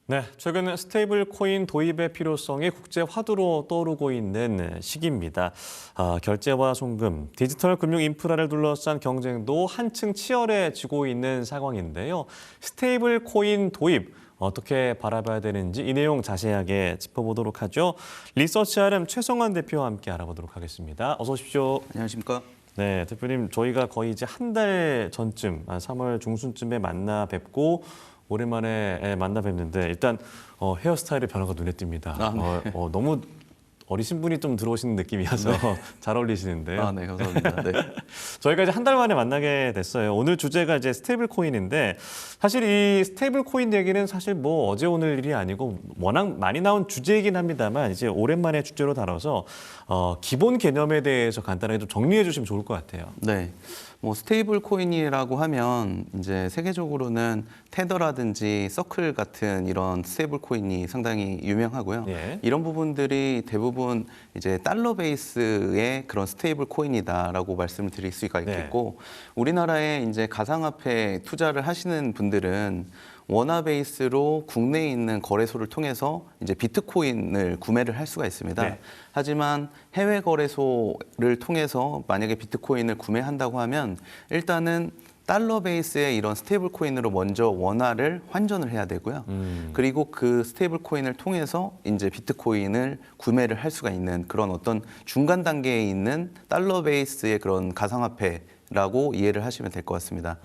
네, 최근 스테이블 코인 도입의 필요성이 국제 화두로 떠오르고 있는 시기입니다. 결제와 송금, 디지털 금융 인프라를 둘러싼 경쟁도 한층 치열해지고 있는 상황인데요. 스테이블 코인 도입 어떻게 바라봐야 되는지 이 내용 자세하게 짚어보도록 하죠. 리서치 RM 최성환 대표와 함께 알아보도록 하겠습니다. 어서 오십시오. 안녕하십니까? 네, 대표님 저희가 거의 이제 한 달 전쯤, 3월 중순쯤에 만나 뵙고 오랜만에 만나 뵙는데 일단 헤어스타일의 변화가 눈에 띕니다. 네. 너무 어리신 분이 좀 들어오시는 느낌이어서 잘 어울리시는데요. 네, 감사합니다. 네. 저희가 이제 한 달 만에 만나게 됐어요. 오늘 주제가 이제 스테이블 코인인데 사실 이 스테이블 코인 얘기는 사실 뭐 어제 오늘 일이 아니고 워낙 많이 나온 주제이긴 합니다만 이제 오랜만에 주제로 다뤄서 기본 개념에 대해서 간단하게 좀 정리해 주시면 좋을 것 같아요. 네. 뭐 스테이블 코인이라고 하면 이제 세계적으로는 테더라든지 서클 같은 이런 스테이블 코인이 상당히 유명하고요. 예. 이런 부분들이 대부분 이제 달러 베이스의 그런 스테이블 코인이다라고 말씀을 드릴 수가 있겠고, 우리나라에 이제 가상화폐 투자를 하시는 분들은 원화 베이스로 국내에 있는 거래소를 통해서 이제 비트코인을 구매를 할 수가 있습니다. 네. 하지만 해외 거래소를 통해서 만약에 비트코인을 구매한다고 하면 일단은 달러 베이스의 이런 스테이블 코인으로 먼저 원화를 환전을 해야 되고요. 그리고 그 스테이블 코인을 통해서 이제 비트코인을 구매를 할 수가 있는 그런 어떤 중간 단계에 있는 달러 베이스의 그런 가상화폐 라고 이해를 하시면 될 것 같습니다.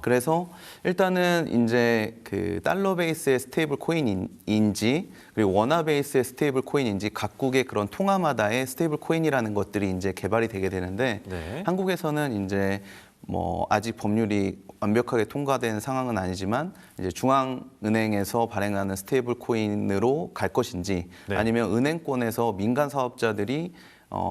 그래서 일단은 이제 그 달러 베이스의 스테이블 코인인지 그리고 원화 베이스의 스테이블 코인인지 각국의 그런 통화마다의 스테이블 코인이라는 것들이 이제 개발이 되게 되는데, 네. 한국에서는 이제 뭐 아직 법률이 완벽하게 통과된 상황은 아니지만 이제 중앙은행에서 발행하는 스테이블 코인으로 갈 것인지, 네. 아니면 은행권에서 민간 사업자들이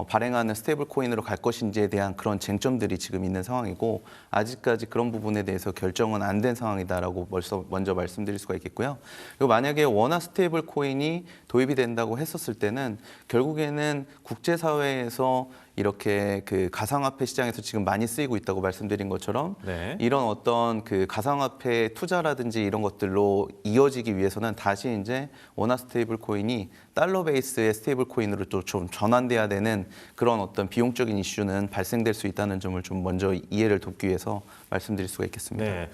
발행하는 스테이블 코인으로 갈 것인지에 대한 그런 쟁점들이 지금 있는 상황이고, 아직까지 그런 부분에 대해서 결정은 안 된 상황이다라고 먼저 말씀드릴 수가 있겠고요. 그리고 만약에 원화 스테이블 코인이 도입이 된다고 했었을 때는 결국에는 국제사회에서 이렇게 그 가상화폐 시장에서 지금 많이 쓰이고 있다고 말씀드린 것처럼 네. 이런 어떤 그 가상화폐 투자라든지 이런 것들로 이어지기 위해서는 다시 이제 원화 스테이블 코인이 달러 베이스의 스테이블 코인으로 또 좀 전환돼야 되는 그런 어떤 비용적인 이슈는 발생될 수 있다는 점을 좀 먼저 이해를 돕기 위해서 말씀드릴 수가 있겠습니다. 네.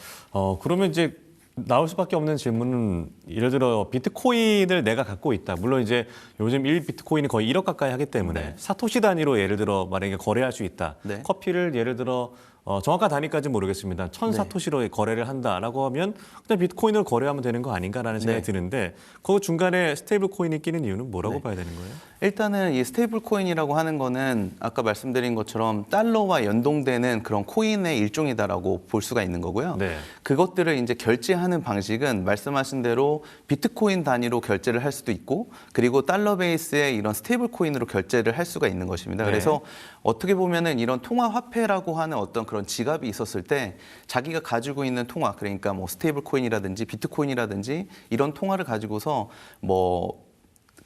그러면 이제 나올 수밖에 없는 질문은 예를 들어 비트코인을 내가 갖고 있다. 물론 이제 요즘 1비트코인이 거의 1억 가까이 하기 때문에 네. 사토시 단위로 예를 들어 만약에 거래할 수 있다. 네. 커피를 예를 들어 정확한 단위까지는 모르겠습니다. 1000사토시로 거래를 한다라고 하면 그냥 비트코인을 거래하면 되는 거 아닌가라는 생각이 네. 드는데 그 중간에 스테이블 코인이 끼는 이유는 뭐라고 네. 봐야 되는 거예요? 일단은 이 스테이블 코인이라고 하는 거는 아까 말씀드린 것처럼 달러와 연동되는 그런 코인의 일종이다라고 볼 수가 있는 거고요. 네. 그것들을 이제 결제하는 방식은 말씀하신 대로 비트코인 단위로 결제를 할 수도 있고, 그리고 달러 베이스의 이런 스테이블 코인으로 결제를 할 수가 있는 것입니다. 네. 그래서 어떻게 보면은 이런 통화 화폐라고 하는 어떤 그런 지갑이 있었을 때 자기가 가지고 있는 통화, 그러니까 뭐 스테이블 코인이라든지 비트코인이라든지 이런 통화를 가지고서 뭐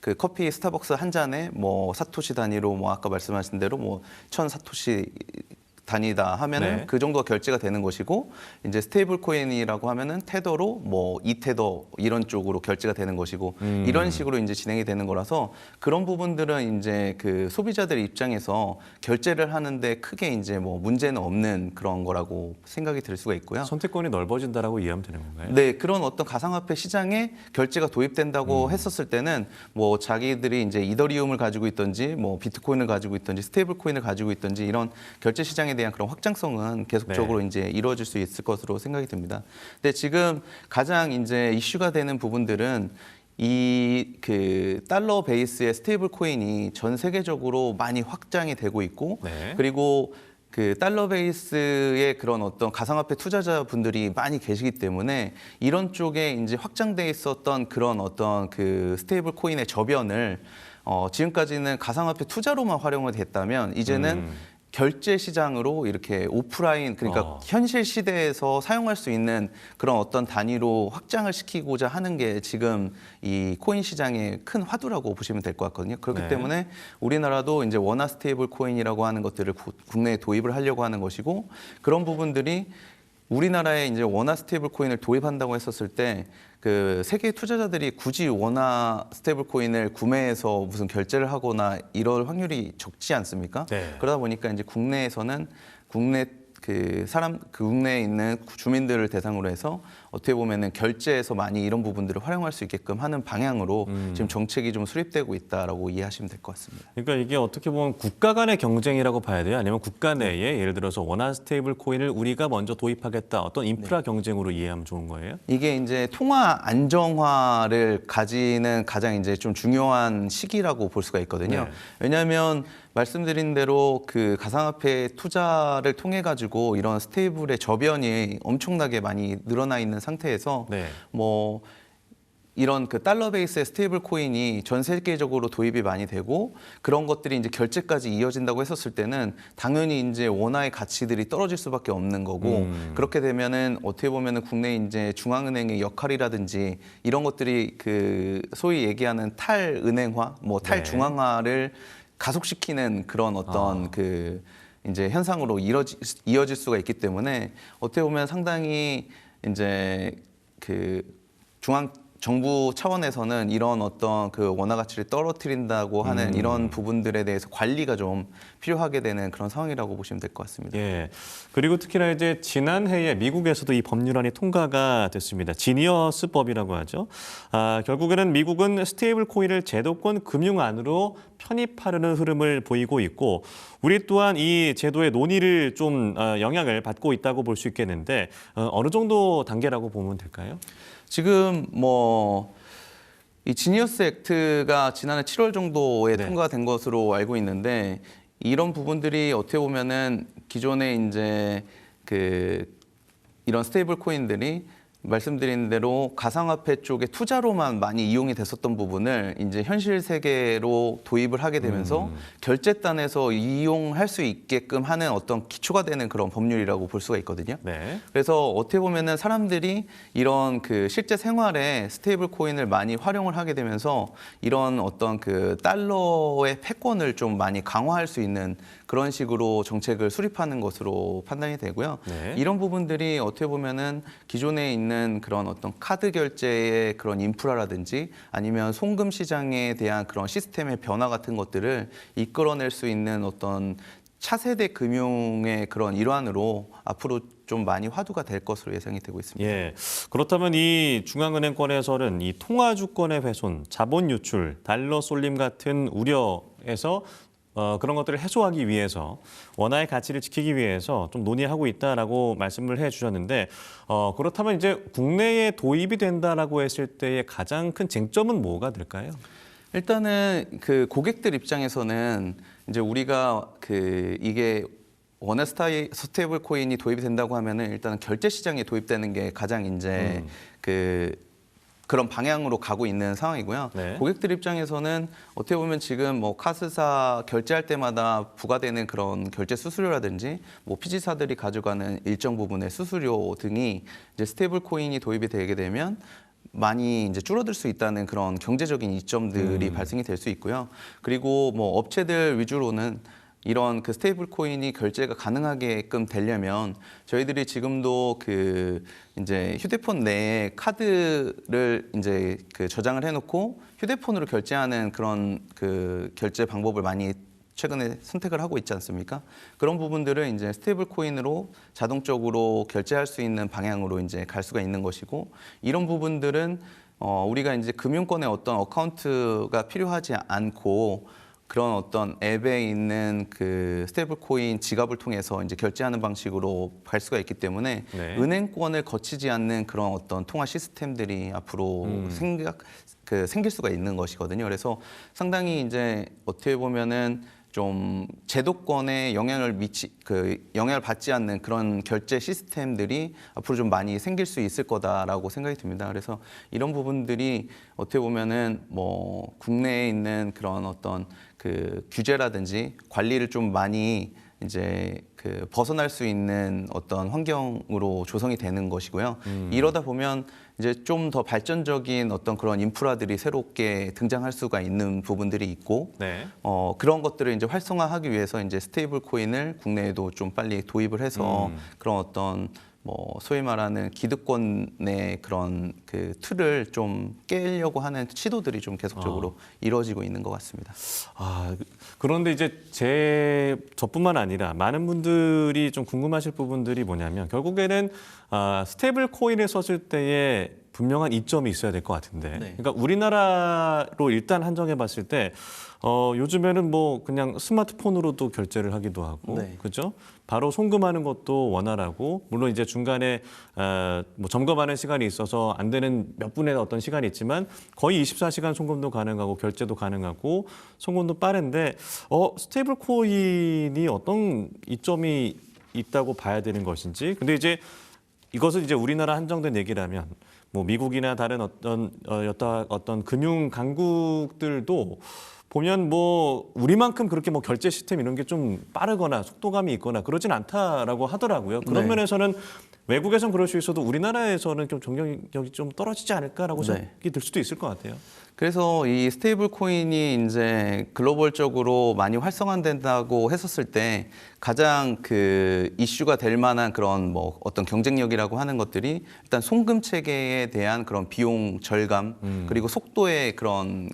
그 커피 스타벅스 한 잔에 뭐 사토시 단위로 뭐 아까 말씀하신 대로 뭐 1000사토시 단위다 하면은 네. 그 정도가 결제가 되는 것이고, 이제 스테이블 코인이라고 하면은 테더로 뭐 2테더 이런 쪽으로 결제가 되는 것이고, 이런 식으로 이제 진행이 되는 거라서 그런 부분들은 이제 그 소비자들 입장에서 결제를 하는데 크게 이제 뭐 문제는 없는 그런 거라고 생각이 들 수가 있고요. 선택권이 넓어진다라고 이해하면 되는 건가요? 네, 그런 어떤 가상화폐 시장에 결제가 도입된다고 했었을 때는 뭐 자기들이 이제 이더리움을 가지고 있든지 뭐 비트코인을 가지고 있든지 스테이블 코인을 가지고 있든지 이런 결제 시장에 대한 그런 확장성은 계속적으로 이제 이루어질 수 있을 것으로 생각이 듭니다. 근데 지금 가장 이제 이슈가 되는 부분들은 이 그 달러 베이스의 스테이블 코인이 전 세계적으로 많이 확장이 되고 있고, 네. 그리고 그 달러 베이스의 그런 어떤 가상화폐 투자자분들이 많이 계시기 때문에 이런 쪽에 이제 확장돼 있었던 그런 어떤 그 스테이블 코인의 저변을 지금까지는 가상화폐 투자로만 활용이 됐다면 이제는 결제 시장으로 이렇게 오프라인, 그러니까 현실 시대에서 사용할 수 있는 그런 어떤 단위로 확장을 시키고자 하는 게 지금 이 코인 시장의 큰 화두라고 보시면 될 것 같거든요. 그렇기 네. 때문에 우리나라도 이제 원화 스테이블 코인이라고 하는 것들을 국내에 도입을 하려고 하는 것이고, 그런 부분들이 우리나라에 이제 원화 스테이블 코인을 도입한다고 했었을 때 그 세계 투자자들이 굳이 원화 스테이블 코인을 구매해서 무슨 결제를 하거나 이럴 확률이 적지 않습니까? 네. 그러다 보니까 이제 국내에서는 국내에 있는 주민들을 대상으로 해서 어떻게 보면은 결제에서 많이 이런 부분들을 활용할 수 있게끔 하는 방향으로 지금 정책이 좀 수립되고 있다라고 이해하시면 될 것 같습니다. 그러니까 이게 어떻게 보면 국가 간의 경쟁이라고 봐야 돼요? 아니면 국가 내에 예를 들어서 원화 스테이블 코인을 우리가 먼저 도입하겠다. 어떤 인프라 경쟁으로 이해하면 좋은 거예요? 이게 이제 통화 안정화를 가지는 가장 이제 좀 중요한 시기라고 볼 수가 있거든요. 네. 왜냐하면 말씀드린 대로 그 가상화폐 투자를 통해 가지고 이런 스테이블의 저변이 엄청나게 많이 늘어나 있는 상태에서 네. 뭐 이런 그 달러 베이스의 스테이블 코인이 전 세계적으로 도입이 많이 되고 그런 것들이 이제 결제까지 이어진다고 했었을 때는 당연히 이제 원화의 가치들이 떨어질 수밖에 없는 거고 그렇게 되면은 어떻게 보면은 국내 이제 중앙은행의 역할이라든지 이런 것들이 그 소위 얘기하는 탈은행화, 뭐 네. 탈중앙화를 가속시키는 그런 어떤 그 이제 현상으로 이어질 수가 있기 때문에 어떻게 보면 상당히 이제 그 정부 차원에서는 이런 어떤 그 원화 가치를 떨어뜨린다고 하는 이런 부분들에 대해서 관리가 좀 필요하게 되는 그런 상황이라고 보시면 될 것 같습니다. 예. 그리고 특히나 이제 지난해에 미국에서도 이 법률안이 통과가 됐습니다. 지니어스법이라고 하죠. 결국에는 미국은 스테이블 코인을 제도권 금융안으로 편입하려는 흐름을 보이고 있고 우리 또한 이 제도의 논의를 좀 영향을 받고 있다고 볼 수 있겠는데 어느 정도 단계라고 보면 될까요? 지금 뭐 이 지니어스 액트가 지난해 7월 정도에 네. 통과된 것으로 알고 있는데 이런 부분들이 어떻게 보면은 기존에 이제 그 이런 스테이블 코인들이 말씀드린 대로 가상화폐 쪽의 투자로만 많이 이용이 됐었던 부분을 이제 현실 세계로 도입을 하게 되면서 결제단에서 이용할 수 있게끔 하는 어떤 기초가 되는 그런 법률이라고 볼 수가 있거든요. 네. 그래서 어떻게 보면은 사람들이 이런 그 실제 생활에 스테이블 코인을 많이 활용을 하게 되면서 이런 어떤 그 달러의 패권을 좀 많이 강화할 수 있는 그런 식으로 정책을 수립하는 것으로 판단이 되고요. 네. 이런 부분들이 어떻게 보면은 기존에 있는 그런 어떤 카드 결제의 그런 인프라라든지 아니면 송금 시장에 대한 그런 시스템의 변화 같은 것들을 이끌어낼 수 있는 어떤 차세대 금융의 그런 일환으로 앞으로 좀 많이 화두가 될 것으로 예상이 되고 있습니다. 예. 그렇다면 이 중앙은행권에서는 이 통화 주권의 훼손, 자본 유출, 달러 쏠림 같은 우려에서 그런 것들을 해소하기 위해서 원화의 가치를 지키기 위해서 좀 논의하고 있다라고 말씀을 해주셨는데 그렇다면 이제 국내에 도입이 된다라고 했을 때의 가장 큰 쟁점은 뭐가 될까요? 일단은 그 고객들 입장에서는 이제 우리가 그 이게 원화 스테이블 코인이 도입이 된다고 하면은 일단은 결제 시장에 도입되는 게 가장 이제 그런 방향으로 가고 있는 상황이고요. 네. 고객들 입장에서는 어떻게 보면 지금 뭐 카스사 결제할 때마다 부과되는 그런 결제 수수료라든지 뭐 피지사들이 가져가는 일정 부분의 수수료 등이 이제 스테이블 코인이 도입이 되게 되면 많이 이제 줄어들 수 있다는 그런 경제적인 이점들이 발생이 될 수 있고요. 그리고 뭐 업체들 위주로는 이런 그 스테이블 코인이 결제가 가능하게끔 되려면 저희들이 지금도 그 이제 휴대폰 내에 카드를 이제 그 저장을 해놓고 휴대폰으로 결제하는 그런 그 결제 방법을 많이 최근에 선택을 하고 있지 않습니까? 그런 부분들을 이제 스테이블 코인으로 자동적으로 결제할 수 있는 방향으로 이제 갈 수가 있는 것이고 이런 부분들은 우리가 이제 금융권의 어떤 어카운트가 필요하지 않고 그런 어떤 앱에 있는 그 스테이블 코인 지갑을 통해서 이제 결제하는 방식으로 갈 수가 있기 때문에 네. 은행권을 거치지 않는 그런 어떤 통화 시스템들이 앞으로 생길 수가 있는 것이거든요. 그래서 상당히 이제 어떻게 보면은 좀 제도권에 영향을 받지 않는 그런 결제 시스템들이 앞으로 좀 많이 생길 수 있을 거다라고 생각이 듭니다. 그래서 이런 부분들이 어떻게 보면은 뭐 국내에 있는 그런 어떤 그 규제라든지 관리를 좀 많이 이제 그 벗어날 수 있는 어떤 환경으로 조성이 되는 것이고요. 이러다 보면 이제 좀 더 발전적인 어떤 그런 인프라들이 새롭게 등장할 수가 있는 부분들이 있고, 네. 그런 것들을 이제 활성화하기 위해서 이제 스테이블 코인을 국내에도 좀 빨리 도입을 해서 그런 어떤 뭐 소위 말하는 기득권의 그런 그 틀을 좀 깨려고 하는 시도들이 좀 계속적으로 이루어지고 있는 것 같습니다. 그런데 이제 저뿐만 아니라 많은 분들이 좀 궁금하실 부분들이 뭐냐면 결국에는 스테이블 코인을 썼을 때에 분명한 이점이 있어야 될 것 같은데, 네. 그러니까 우리나라로 일단 한정해 봤을 때 요즘에는 뭐 그냥 스마트폰으로도 결제를 하기도 하고, 네. 그죠? 바로 송금하는 것도 원활하고, 물론 이제 중간에 뭐 점검하는 시간이 있어서 안 되는 몇 분의 어떤 시간이 있지만 거의 24시간 송금도 가능하고 결제도 가능하고 송금도 빠른데 스테이블 코인이 어떤 이점이 있다고 봐야 되는 것인지. 근데 이제 이것은 이제 우리나라 한정된 얘기라면 뭐 미국이나 다른 어떤 금융 강국들도 보면 뭐 우리만큼 그렇게 뭐 결제 시스템 이런 게 좀 빠르거나 속도감이 있거나 그러진 않다라고 하더라고요. 그런 네. 면에서는 외국에선 그럴 수 있어도 우리나라에서는 좀 적용력이 좀 떨어지지 않을까라고 네. 생각이 들 수도 있을 것 같아요. 그래서 이 스테이블 코인이 이제 글로벌적으로 많이 활성화된다고 했었을 때 가장 그 이슈가 될 만한 그런 뭐 어떤 경쟁력이라고 하는 것들이 일단 송금 체계에 대한 그런 비용 절감 그리고 속도의 그런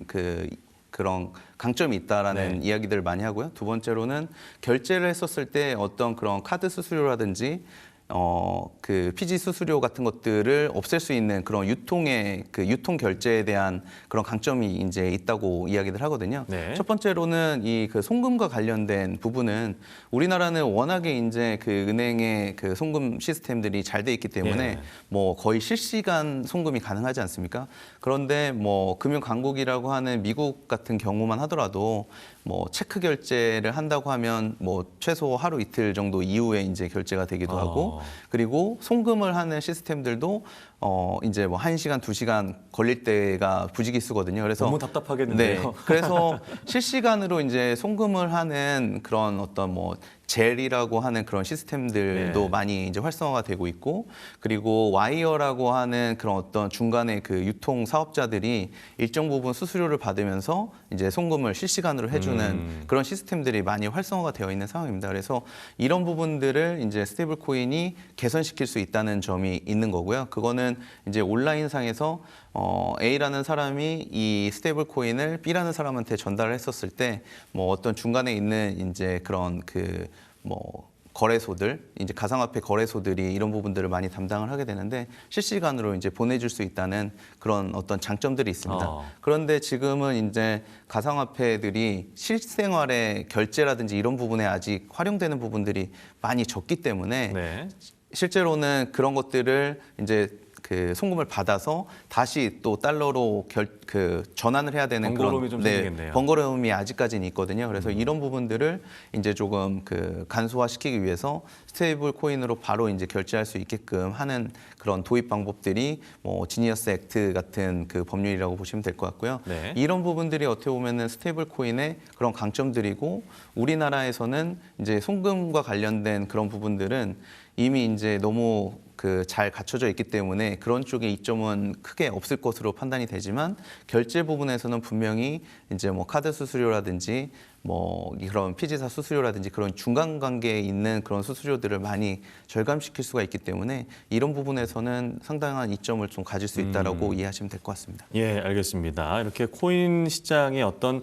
강점이 있다라는 네. 이야기들을 많이 하고요. 두 번째로는 결제를 했었을 때 어떤 그런 카드 수수료라든지 그 피지 수수료 같은 것들을 없앨 수 있는 그런 유통 결제에 대한 그런 강점이 이제 있다고 이야기를 하거든요. 네. 첫 번째로는 이 그 송금과 관련된 부분은 우리나라는 워낙에 이제 그 은행의 그 송금 시스템들이 잘 돼 있기 때문에 예. 뭐 거의 실시간 송금이 가능하지 않습니까? 그런데 뭐 금융 강국이라고 하는 미국 같은 경우만 하더라도 뭐 체크 결제를 한다고 하면 뭐 최소 하루 이틀 정도 이후에 이제 결제가 되기도 하고 그리고 송금을 하는 시스템들도 이제 뭐 1시간, 2시간 걸릴 때가 부지기수거든요. 그래서 너무 답답하겠는데요. 네. 그래서 실시간으로 이제 송금을 하는 그런 어떤 뭐 젤이라고 하는 그런 시스템들도 네. 많이 이제 활성화가 되고 있고 그리고 와이어라고 하는 그런 어떤 중간에 그 유통 사업자들이 일정 부분 수수료를 받으면서 이제 송금을 실시간으로 해주는 그런 시스템들이 많이 활성화가 되어 있는 상황입니다. 그래서 이런 부분들을 이제 스테이블 코인이 개선시킬 수 있다는 점이 있는 거고요. 그거는 이제 온라인상에서 A라는 사람이 이 스테이블 코인을 B라는 사람한테 전달을 했었을 때 뭐 어떤 중간에 있는 이제 그런 그 뭐 거래소들, 이제 가상화폐 거래소들이 이런 부분들을 많이 담당을 하게 되는데 실시간으로 이제 보내줄 수 있다는 그런 어떤 장점들이 있습니다. 그런데 지금은 이제 가상화폐들이 실생활의 결제라든지 이런 부분에 아직 활용되는 부분들이 많이 적기 때문에 네. 실제로는 그런 것들을 이제 그 송금을 받아서 다시 또 달러로 전환을 해야 되는 번거로움이 좀 생기겠네요. 번거로움이 아직까지는 있거든요. 그래서 이런 부분들을 이제 조금 간소화시키기 위해서 스테이블 코인으로 바로 이제 결제할 수 있게끔 하는 그런 도입 방법들이 뭐 지니어스 액트 같은 그 법률이라고 보시면 될 것 같고요. 네. 이런 부분들이 어떻게 보면은 스테이블 코인의 그런 강점들이고 우리나라에서는 이제 송금과 관련된 그런 부분들은 이미 이제 너무 잘 갖춰져 있기 때문에 그런 쪽에 이점은 크게 없을 것으로 판단이 되지만 결제 부분에서는 분명히 이제 뭐 카드 수수료라든지 뭐 그런 피지사 수수료라든지 그런 중간 관계에 있는 그런 수수료들을 많이 절감시킬 수가 있기 때문에 이런 부분에서는 상당한 이점을 좀 가질 수 있다라고 이해하시면 될 것 같습니다. 예, 알겠습니다. 이렇게 코인 시장의 어떤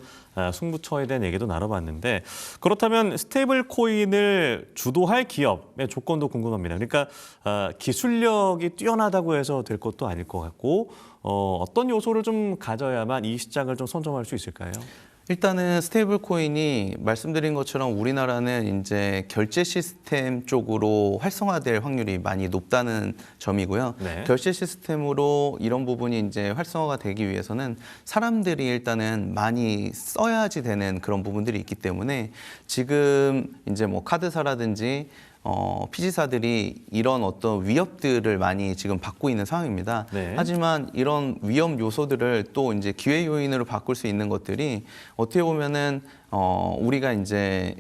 승부처에 대한 얘기도 나눠봤는데 그렇다면 스테이블 코인을 주도할 기업의 조건도 궁금합니다. 그러니까 기술력이 뛰어나다고 해서 될 것도 아닐 것 같고 어떤 요소를 좀 가져야만 이 시장을 좀 선점할 수 있을까요? 일단은 스테이블 코인이 말씀드린 것처럼 우리나라는 이제 결제 시스템 쪽으로 활성화될 확률이 많이 높다는 점이고요. 네. 결제 시스템으로 이런 부분이 이제 활성화가 되기 위해서는 사람들이 일단은 많이 써야지 되는 그런 부분들이 있기 때문에 지금 이제 뭐 카드사라든지 피지사들이 이런 어떤 위협들을 많이 지금 받고 있는 상황입니다. 네. 하지만 이런 위험 요소들을 또 이제 기회 요인으로 바꿀 수 있는 것들이 어떻게 보면은 우리가 이제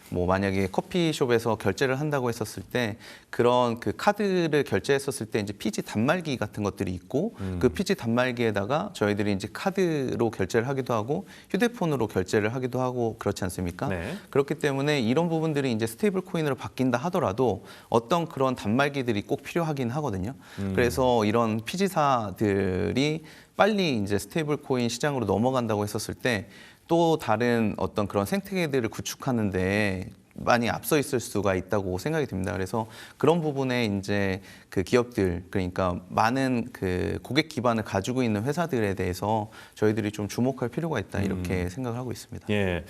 뭐 만약에 커피숍에서 결제를 한다고 했었을 때 그런 그 카드를 결제했었을 때 이제 피지 단말기 같은 것들이 있고 그 피지 단말기에다가 저희들이 이제 카드로 결제를 하기도 하고 휴대폰으로 결제를 하기도 하고 그렇지 않습니까? 네. 그렇기 때문에 이런 부분들이 이제 스테이블 코인으로 바뀐다 하더라도 어떤 그런 단말기들이 꼭 필요하긴 하거든요. 그래서 이런 피지사들이 빨리 이제 스테이블 코인 시장으로 넘어간다고 했었을 때 또 다른 어떤 그런 생태계들을 구축하는데 많이 앞서 있을 수가 있다고 생각이 듭니다. 그래서 그런 부분에 이제 그 기업들, 그러니까 많은 그 고객 기반을 가지고 있는 회사들에 대해서 저희들이 좀 주목할 필요가 있다 이렇게 생각을 하고 있습니다. 예.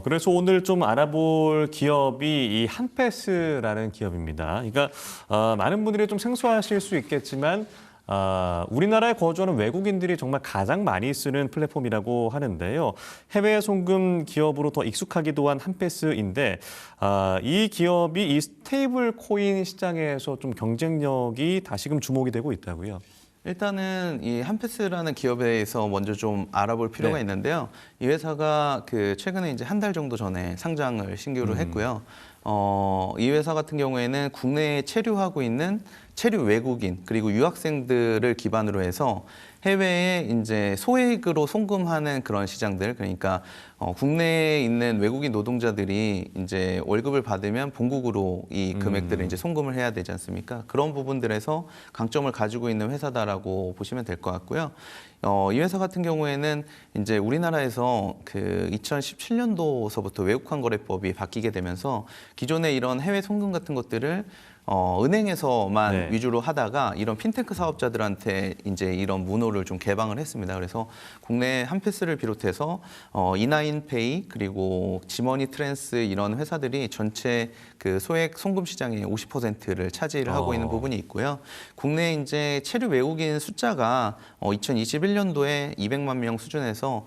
그래서 오늘 좀 알아볼 기업이 이 한패스라는 기업입니다. 그러니까 많은 분들이 좀 생소하실 수 있겠지만 우리나라에 거주하는 외국인들이 정말 가장 많이 쓰는 플랫폼이라고 하는데요. 해외 송금 기업으로 더 익숙하기도 한 한패스인데 이 기업이 이 스테이블 코인 시장에서 좀 경쟁력이 다시금 주목이 되고 있다고요. 일단은 이 한패스라는 기업에 대해서 먼저 좀 알아볼 필요가 네. 있는데요. 이 회사가 그 최근에 이제 한 달 정도 전에 상장을 신규로 했고요. 이 회사 같은 경우에는 국내에 체류하고 있는 체류 외국인 그리고 유학생들을 기반으로 해서 해외에 이제 소액으로 송금하는 그런 시장들, 그러니까 국내에 있는 외국인 노동자들이 이제 월급을 받으면 본국으로 이 금액들을 이제 송금을 해야 되지 않습니까? 그런 부분들에서 강점을 가지고 있는 회사다라고 보시면 될 것 같고요. 이 회사 같은 경우에는 이제 우리나라에서 그 2017년도서부터 외국환거래법이 바뀌게 되면서 기존에 이런 해외 송금 같은 것들을 은행에서만 네. 위주로 하다가 이런 핀테크 사업자들한테 이제 이런 문호를 좀 개방을 했습니다. 그래서 국내 한패스를 비롯해서 이나인페이 그리고 지머니 트랜스 이런 회사들이 전체 그 소액 송금 시장의 50%를 차지를 하고 있는 부분이 있고요. 국내 이제 체류 외국인 숫자가 2021년도에 200만 명 수준에서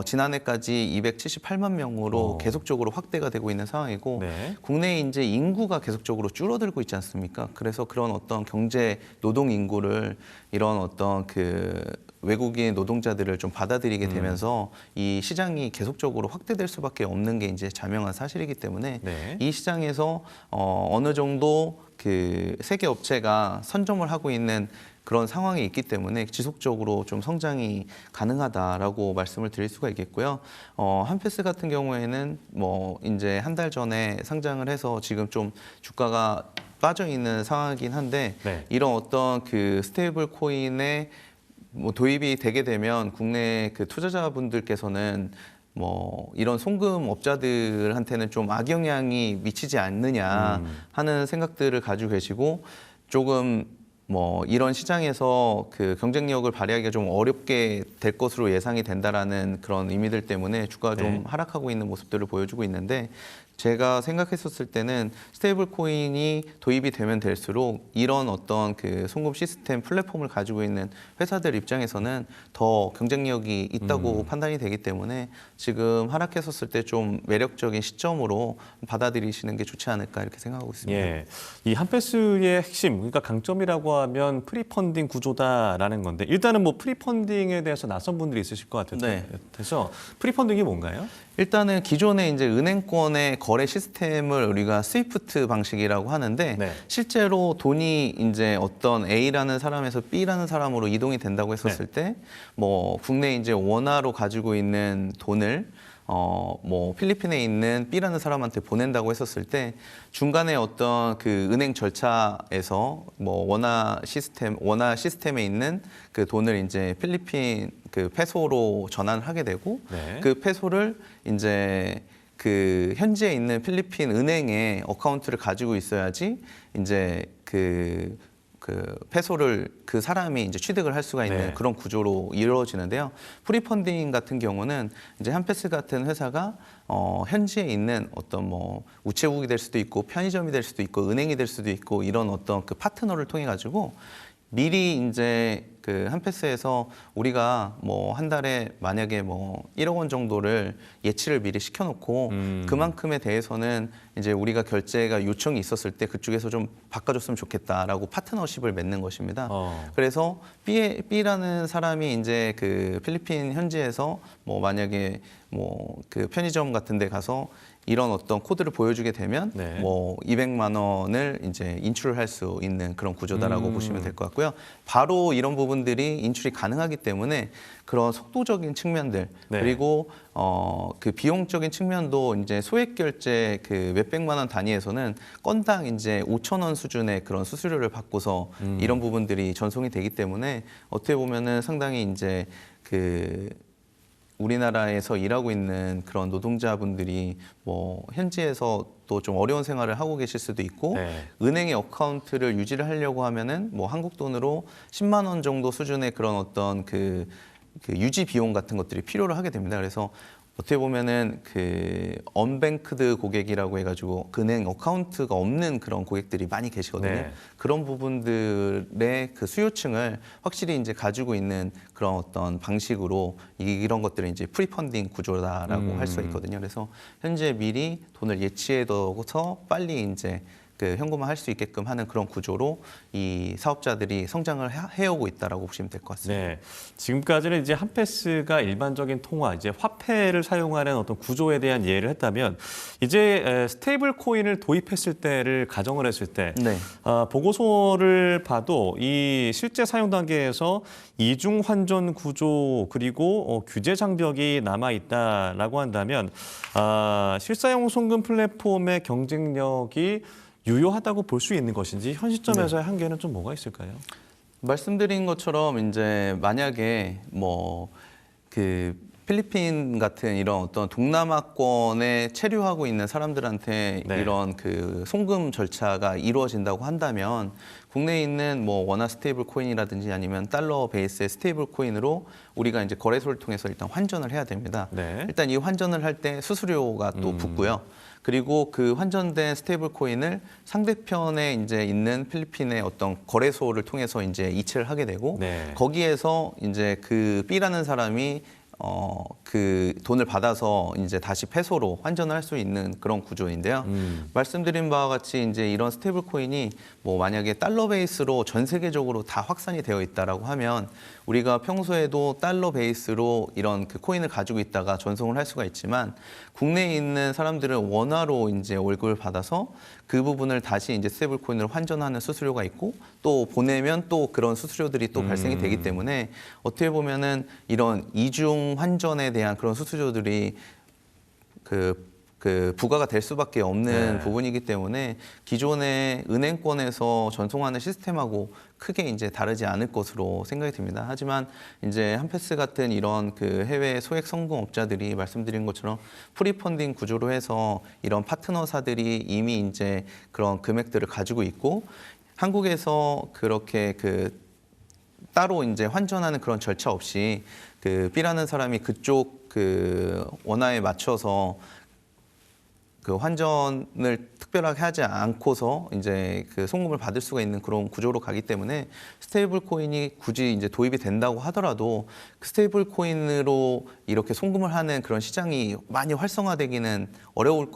지난해까지 278만 명으로 계속적으로 확대가 되고 있는 상황이고 네. 국내 이제 인구가 계속적으로 줄어들고 있지 않습니까? 그래서 그런 어떤 경제 노동 인구를 이런 어떤 그 외국인 노동자들을 좀 받아들이게 되면서 이 시장이 계속적으로 확대될 수밖에 없는 게 이제 자명한 사실이기 때문에 네. 이 시장에서 어느 정도 그 세계 업체가 선점을 하고 있는 그런 상황이 있기 때문에 지속적으로 좀 성장이 가능하다라고 말씀을 드릴 수가 있겠고요. 한패스 같은 경우에는 뭐 이제 한 달 전에 상장을 해서 지금 좀 주가가 빠져 있는 상황이긴 한데 네. 이런 어떤 그 스테이블 코인의 뭐 도입이 되게 되면 국내 그 투자자분들께서는 뭐 이런 송금업자들한테는 좀 악영향이 미치지 않느냐 하는 생각들을 가지고 계시고 조금 뭐 이런 시장에서 그 경쟁력을 발휘하기가 좀 어렵게 될 것으로 예상이 된다라는 그런 의미들 때문에 주가가 네. 좀 하락하고 있는 모습들을 보여주고 있는데 제가 생각했었을 때는 스테이블 코인이 도입이 되면 될수록 이런 어떤 그 송금 시스템 플랫폼을 가지고 있는 회사들 입장에서는 더 경쟁력이 있다고 판단이 되기 때문에 지금 하락했었을 때 좀 매력적인 시점으로 받아들이시는 게 좋지 않을까 이렇게 생각하고 있습니다. 예, 이 한패스의 핵심, 그러니까 강점이라고 하면 프리펀딩 구조다라는 건데 일단은 뭐 프리펀딩에 대해서 낯선 분들이 있으실 것 네. 같아서 프리펀딩이 뭔가요? 일단은 기존에 이제 은행권의 거래 시스템을 우리가 스위프트 방식이라고 하는데 네. 실제로 돈이 이제 어떤 A라는 사람에서 B라는 사람으로 이동이 된다고 했었을 때 뭐 국내 이제 원화로 가지고 있는 돈을 뭐 필리핀에 있는 B라는 사람한테 보낸다고 했었을 때 중간에 어떤 그 은행 절차에서 뭐 원화 시스템에 있는 그 돈을 이제 필리핀 그 페소로 전환을 하게 되고 네. 그 페소를 이제 그 현지에 있는 필리핀 은행에 어카운트를 가지고 있어야지 이제 그 페소를 그 사람이 이제 취득을 할 수가 있는 네. 그런 구조로 이루어지는데요. 프리펀딩 같은 경우는 이제 한패스 같은 회사가 현지에 있는 어떤 뭐 우체국이 될 수도 있고 편의점이 될 수도 있고 은행이 될 수도 있고 이런 어떤 그 파트너를 통해 가지고 미리 이제 그 한패스에서 우리가 뭐 한 달에 만약에 뭐 1억 원 정도를 예치를 미리 시켜놓고 그만큼에 대해서는 이제 우리가 결제가 요청이 있었을 때 그쪽에서 좀 바꿔줬으면 좋겠다라고 파트너십을 맺는 것입니다. 그래서 B라는 사람이 이제 그 필리핀 현지에서 뭐 만약에 뭐 그 편의점 같은 데 가서 이런 어떤 코드를 보여주게 되면 네. 뭐 200만 원을 이제 인출을 할 수 있는 그런 구조다라고 보시면 될 것 같고요. 바로 이런 부분들이 인출이 가능하기 때문에 그런 속도적인 측면들 네. 그리고 그 비용적인 측면도 이제 소액 결제 그 몇백만 원 단위에서는 건당 이제 5천 원 수준의 그런 수수료를 받고서 이런 부분들이 전송이 되기 때문에 어떻게 보면은 상당히 이제 그 우리나라에서 일하고 있는 그런 노동자분들이 뭐 현지에서 또 좀 어려운 생활을 하고 계실 수도 있고 네. 은행의 어카운트를 유지를 하려고 하면은 뭐 한국 돈으로 10만 원 정도 수준의 그런 어떤 그 유지 비용 같은 것들이 필요로 하게 됩니다. 그래서 어떻게 보면은 그 언뱅크드 고객이라고 해가지고 은행 어카운트가 없는 그런 고객들이 많이 계시거든요. 네. 그런 부분들의 그 수요층을 확실히 이제 가지고 있는 그런 어떤 방식으로 이런 것들은 이제 프리펀딩 구조다라고 할 수가 있거든요. 그래서 현재 미리 돈을 예치해둬서 빨리 이제 그 현금화할 수 있게끔 하는 그런 구조로 이 사업자들이 성장을 해오고 있다라고 보시면 될 것 같습니다. 네, 지금까지는 이제 한패스가 일반적인 통화, 이제 화폐를 사용하는 어떤 구조에 대한 이해를 했다면 이제 스테이블 코인을 도입했을 때를 가정을 했을 때 네. 보고서를 봐도 이 실제 사용 단계에서 이중 환전 구조 그리고 규제 장벽이 남아 있다라고 한다면 실사용 송금 플랫폼의 경쟁력이 유효하다고 볼 수 있는 것인지 현 시점에서의 한계는 좀 뭐가 있을까요? 말씀드린 것처럼 이제 만약에 뭐 그 필리핀 같은 이런 어떤 동남아권에 체류하고 있는 사람들한테 네. 이런 그 송금 절차가 이루어진다고 한다면 국내에 있는 뭐 원화 스테이블 코인이라든지 아니면 달러 베이스의 스테이블 코인으로 우리가 이제 거래소를 통해서 일단 환전을 해야 됩니다. 네. 일단 이 환전을 할 때 수수료가 또 붙고요. 그리고 그 환전된 스테이블 코인을 상대편에 이제 있는 필리핀의 어떤 거래소를 통해서 이제 이체를 하게 되고 네. 거기에서 이제 그 B라는 사람이 그 돈을 받아서 이제 다시 페소로 환전을 할 수 있는 그런 구조인데요. 말씀드린 바와 같이 이제 이런 스테이블 코인이 뭐 만약에 달러 베이스로 전 세계적으로 다 확산이 되어 있다라고 하면 우리가 평소에도 달러 베이스로 이런 그 코인을 가지고 있다가 전송을 할 수가 있지만 국내에 있는 사람들은 원화로 이제 월급을 받아서 그 부분을 다시 이제 스테이블 코인으로 환전하는 수수료가 있고 또 보내면 또 그런 수수료들이 또 발생이 되기 때문에 어떻게 보면은 이런 이중 환전에 대한 그런 수수료들이 그 부과가 될 수밖에 없는 네. 부분이기 때문에 기존의 은행권에서 전송하는 시스템하고 크게 이제 다르지 않을 것으로 생각이 듭니다. 하지만 이제 한패스 같은 이런 그 해외 소액 송금업자들이 말씀드린 것처럼 프리펀딩 구조로 해서 이런 파트너사들이 이미 이제 그런 금액들을 가지고 있고 한국에서 그렇게 그 따로 이제 환전하는 그런 절차 없이 그 B라는 사람이 그쪽 그 원화에 맞춰서 그 환전을 특별하게 하지 않고서 이제 그 송금을 받을 수가 있는 그런 구조로 가기 때문에 스테이블 코인이 굳이 이제 도입이 된다고 하더라도 그 스테이블 코인으로 이렇게 송금을 하는 그런 시장이 많이 활성화되기는 어려울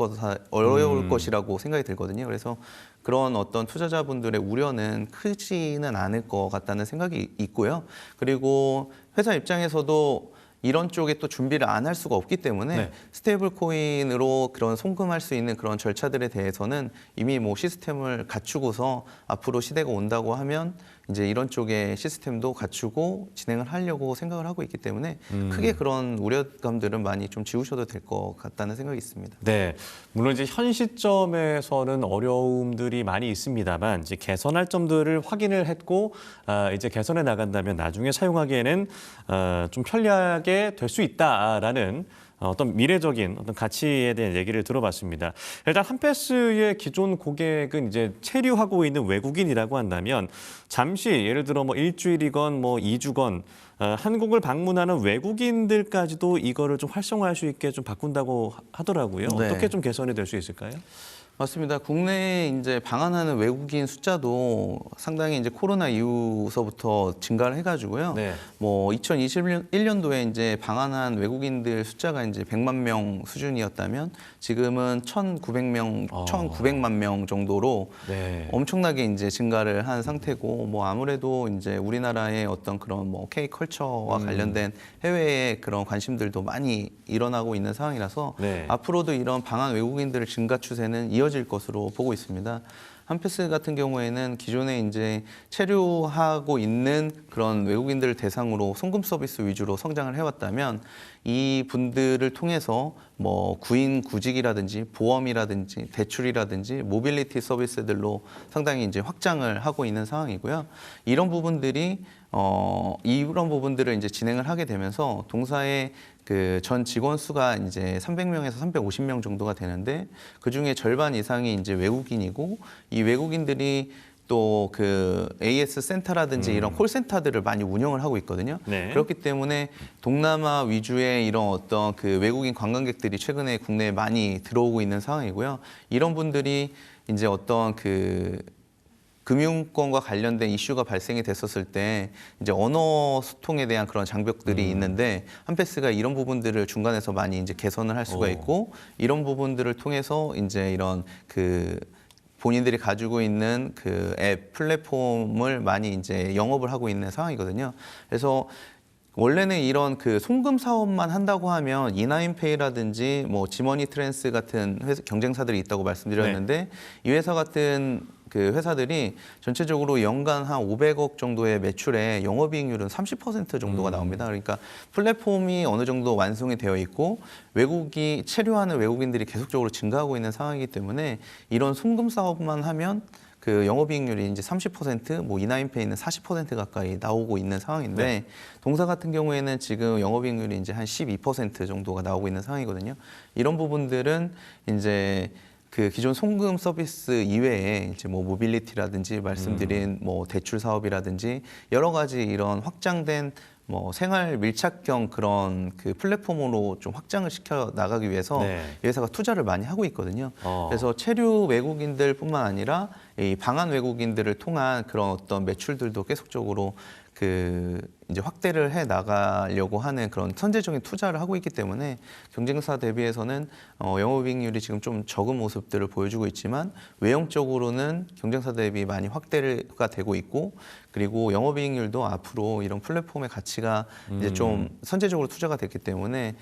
것이라고 생각이 들거든요. 그래서 그런 어떤 투자자분들의 우려는 크지는 않을 것 같다는 생각이 있고요. 그리고 회사 입장에서도 이런 쪽에 또 준비를 안 할 수가 없기 때문에 네. 스테이블 코인으로 그런 송금할 수 있는 그런 절차들에 대해서는 이미 뭐 시스템을 갖추고서 앞으로 시대가 온다고 하면 이제 이런 쪽의 시스템도 갖추고 진행을 하려고 생각을 하고 있기 때문에 크게 그런 우려감들은 많이 좀 지우셔도 될 것 같다는 생각이 있습니다. 네, 물론 이제 현 시점에서는 어려움들이 많이 있습니다만 이제 개선할 점들을 확인을 했고 이제 개선해 나간다면 나중에 사용하기에는 좀 편리하게 될 수 있다라는 어떤 미래적인 어떤 가치에 대한 얘기를 들어봤습니다. 일단 한패스의 기존 고객은 이제 체류하고 있는 외국인이라고 한다면 잠시 예를 들어 뭐 일주일이건 뭐 2주건 한국을 방문하는 외국인들까지도 이거를 좀 활성화할 수 있게 좀 바꾼다고 하더라고요. 네. 어떻게 좀 개선이 될 수 있을까요? 맞습니다. 국내에 이제 방한하는 외국인 숫자도 상당히 이제 코로나 이후서부터 증가를 해가지고요. 네. 뭐 2021년도에 이제 방한한 외국인들 숫자가 이제 100만 명 수준이었다면 지금은 1,900만 명 정도로 네. 엄청나게 이제 증가를 한 상태고, 뭐 아무래도 이제 우리나라의 어떤 그런 뭐 K 컬처와 관련된 해외의 그런 관심들도 많이 일어나고 있는 상황이라서 네. 앞으로도 이런 방한 외국인들의 증가 추세는 이어질 것으로 보고 있습니다. 한패스 같은 경우에는 기존에 이제 체류하고 있는 그런 외국인들을 대상으로 송금 서비스 위주로 성장을 해왔다면 이 분들을 통해서 뭐 구인 구직이라든지 보험이라든지 대출이라든지 모빌리티 서비스들로 상당히 이제 확장을 하고 있는 상황이고요. 이런 부분들이 이런 부분들을 이제 진행을 하게 되면서 동사의 그 전 직원 수가 이제 300명에서 350명 정도가 되는데 그 중에 절반 이상이 이제 외국인이고, 이 외국인들이 또 그 AS 센터라든지 이런 콜센터들을 많이 운영을 하고 있거든요. 네. 그렇기 때문에 동남아 위주의 이런 어떤 그 외국인 관광객들이 최근에 국내에 많이 들어오고 있는 상황이고요. 이런 분들이 이제 어떤 그 금융권과 관련된 이슈가 발생이 됐었을 때 이제 언어 소통에 대한 그런 장벽들이 있는데 한패스가 이런 부분들을 중간에서 많이 이제 개선을 할 수가 있고, 이런 부분들을 통해서 이제 이런 그 본인들이 가지고 있는 그 앱 플랫폼을 많이 이제 영업을 하고 있는 상황이거든요. 그래서 원래는 이런 그 송금 사업만 한다고 하면 이나인페이라든지 뭐 지머니 트랜스 같은 경쟁사들이 있다고 말씀드렸는데 이 회사 같은 그 회사들이 전체적으로 연간 한 500억 정도의 매출에 영업이익률은 30% 정도가 나옵니다. 그러니까 플랫폼이 어느 정도 완성이 되어 있고 외국이 체류하는 외국인들이 계속적으로 증가하고 있는 상황이기 때문에 이런 송금 사업만 하면 그 영업이익률이 이제 30%, 뭐 이나인페이는 40% 가까이 나오고 있는 상황인데 네. 동사 같은 경우에는 지금 영업이익률이 이제 한 12% 정도가 나오고 있는 상황이거든요. 이런 부분들은 이제 그 기존 송금 서비스 이외에 이제 뭐 모빌리티라든지 말씀드린 뭐 대출 사업이라든지 여러 가지 이런 확장된 뭐 생활 밀착형 그런 그 플랫폼으로 좀 확장을 시켜 나가기 위해서 네. 이 회사가 투자를 많이 하고 있거든요. 그래서 체류 외국인들뿐만 아니라 이 방한 외국인들을 통한 그런 어떤 매출들도 계속적으로 그 이제 확대를 해 나가려고 하는 그런 선제적인 투자를 하고 있기 때문에 경쟁사 대비해서는 영업이익률이 지금 좀 적은 모습들을 보여주고 있지만 외형적으로는 경쟁사 대비 많이 확대가 되고 있고, 그리고 영업이익률도 앞으로 이런 플랫폼의 가치가 이제 좀 선제적으로 투자가 됐기 때문에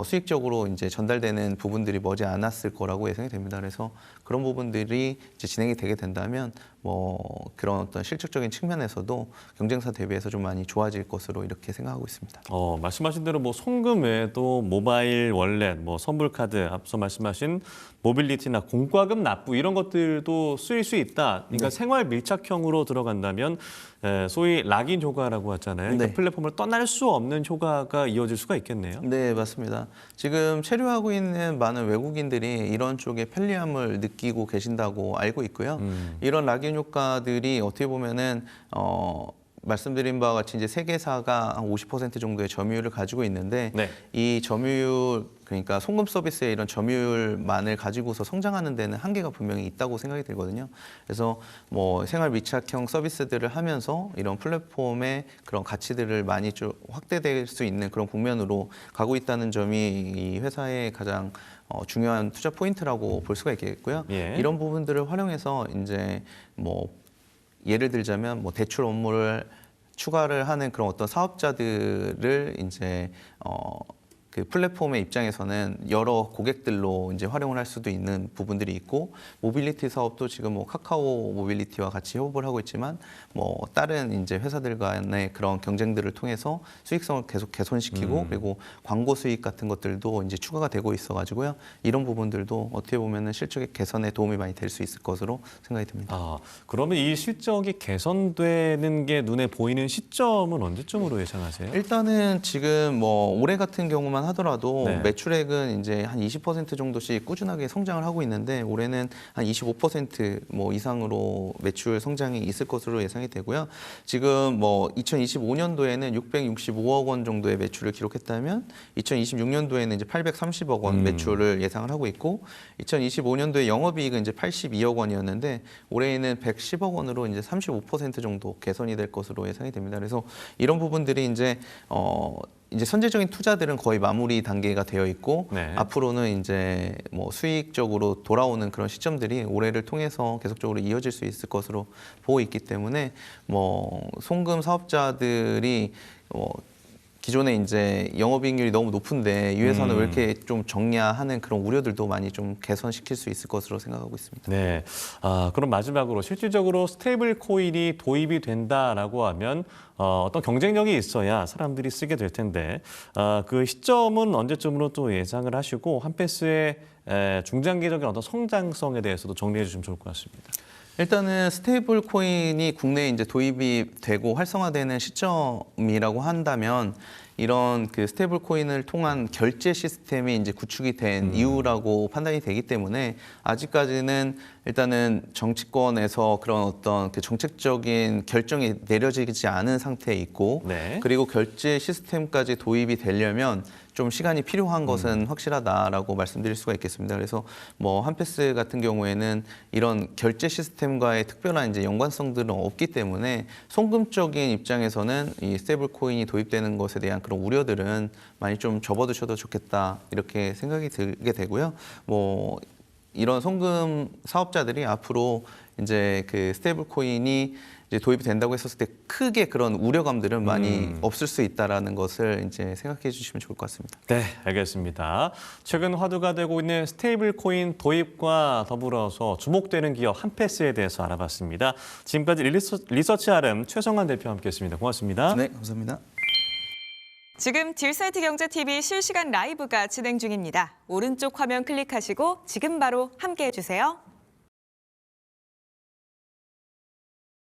수익적으로 이제 전달되는 부분들이 머지 않았을 거라고 예상이 됩니다. 그래서 그런 부분들이 이제 진행이 되게 된다면 뭐 그런 어떤 실질적인 측면에서도 경쟁사 대비해서 좀 많이 좋아질 것으로 이렇게 생각하고 있습니다. 말씀하신 대로 뭐 송금 외에도 모바일 월렛, 뭐 선불카드, 앞서 말씀하신 모빌리티나 공과금 납부 이런 것들도 쓰일 수 있다. 그러니까 생활 밀착형으로 들어간다면 소위 락인 효과라고 하잖아요. 그러니까 네. 플랫폼을 떠날 수 없는 효과가 이어질 수가 있겠네요. 네, 맞습니다. 지금 체류하고 있는 많은 외국인들이 이런 쪽에 편리함을 느끼고 계신다고 알고 있고요. 이런 락인 효과들이 어떻게 보면은 말씀드린 바와 같이 이제 세계사가 한 50% 정도의 점유율을 가지고 있는데 네. 이 점유율, 그러니까 송금 서비스의 이런 점유율만을 가지고서 성장하는 데는 한계가 분명히 있다고 생각이 들거든요. 그래서 뭐 생활 밀착형 서비스들을 하면서 이런 플랫폼의 그런 가치들을 많이 좀 확대될 수 있는 그런 국면으로 가고 있다는 점이 이 회사의 가장 중요한 투자 포인트라고 볼 수가 있겠고요. 예. 이런 부분들을 활용해서 이제 뭐 예를 들자면 뭐 대출 업무를 추가를 하는 그런 어떤 사업자들을 이제 그 플랫폼의 입장에서는 여러 고객들로 이제 활용을 할 수도 있는 부분들이 있고, 모빌리티 사업도 지금 뭐 카카오 모빌리티와 같이 협업을 하고 있지만 뭐 다른 이제 회사들 간의 그런 경쟁들을 통해서 수익성을 계속 개선시키고 그리고 광고 수익 같은 것들도 이제 추가가 되고 있어가지고요. 이런 부분들도 어떻게 보면은 실적의 개선에 도움이 많이 될 수 있을 것으로 생각이 듭니다. 그러면 이 실적이 개선되는 게 눈에 보이는 시점은 언제쯤으로 예상하세요? 일단은 지금 뭐 올해 같은 경우만 보기만 하더라도 네. 매출액은 이제 한 20% 정도씩 꾸준하게 성장을 하고 있는데 올해는 한 25% 이상으로 매출 성장이 있을 것으로 예상이 되고요. 지금 2025년도에는 665억 원 정도의 매출을 기록했다면 2026년도에는 이제 830억 원 매출을 예상을 하고 있고 2025년도에 영업이익은 이제 82억 원이었는데 올해에는 110억 원으로 이제 35% 정도 개선이 될 것으로 예상이 됩니다. 그래서 이런 부분들이 이제 선제적인 투자들은 거의 마무리 단계가 되어 있고 네. 앞으로는 이제 수익적으로 돌아오는 그런 시점들이 올해를 통해서 계속적으로 이어질 수 있을 것으로 보고 있기 때문에 송금 사업자들이 기존에 이제 영업이익률이 너무 높은데 이 회사는 왜 이렇게 좀 적냐 하는 그런 우려들도 많이 좀 개선시킬 수 있을 것으로 생각하고 있습니다. 네. 그럼 마지막으로 실질적으로 스테이블 코인이 도입이 된다라고 하면 어떤 경쟁력이 있어야 사람들이 쓰게 될 텐데 그 시점은 언제쯤으로 또 예상을 하시고 한패스의 중장기적인 어떤 성장성에 대해서도 정리해 주시면 좋을 것 같습니다. 일단은 스테이블 코인이 국내에 이제 도입이 되고 활성화되는 시점이라고 한다면 이런 그 스테이블 코인을 통한 결제 시스템이 이제 구축이 된 이유라고 판단이 되기 때문에 아직까지는 일단은 정치권에서 그런 어떤 그 정책적인 결정이 내려지지 않은 상태에 있고 네. 그리고 결제 시스템까지 도입이 되려면 좀 시간이 필요한 것은 확실하다라고 말씀드릴 수가 있겠습니다. 그래서 한패스 같은 경우에는 이런 결제 시스템과의 특별한 이제 연관성들은 없기 때문에 송금적인 입장에서는 이 스테이블 코인이 도입되는 것에 대한 그런 우려들은 많이 좀 접어두셔도 좋겠다 이렇게 생각이 들게 되고요. 이런 송금 사업자들이 앞으로 이제 그 스테이블 코인이 이제 도입이 된다고 했었을 때 크게 그런 우려감들은 많이 없을 수 있다라는 것을 이제 생각해 주시면 좋을 것 같습니다. 네, 알겠습니다. 최근 화두가 되고 있는 스테이블 코인 도입과 더불어서 주목되는 기업 한패스에 대해서 알아봤습니다. 지금까지 리서치 RM 최성환 대표와 함께했습니다. 고맙습니다. 네, 감사합니다. 지금 딜사이트 경제TV 실시간 라이브가 진행 중입니다. 오른쪽 화면 클릭하시고 지금 바로 함께해 주세요.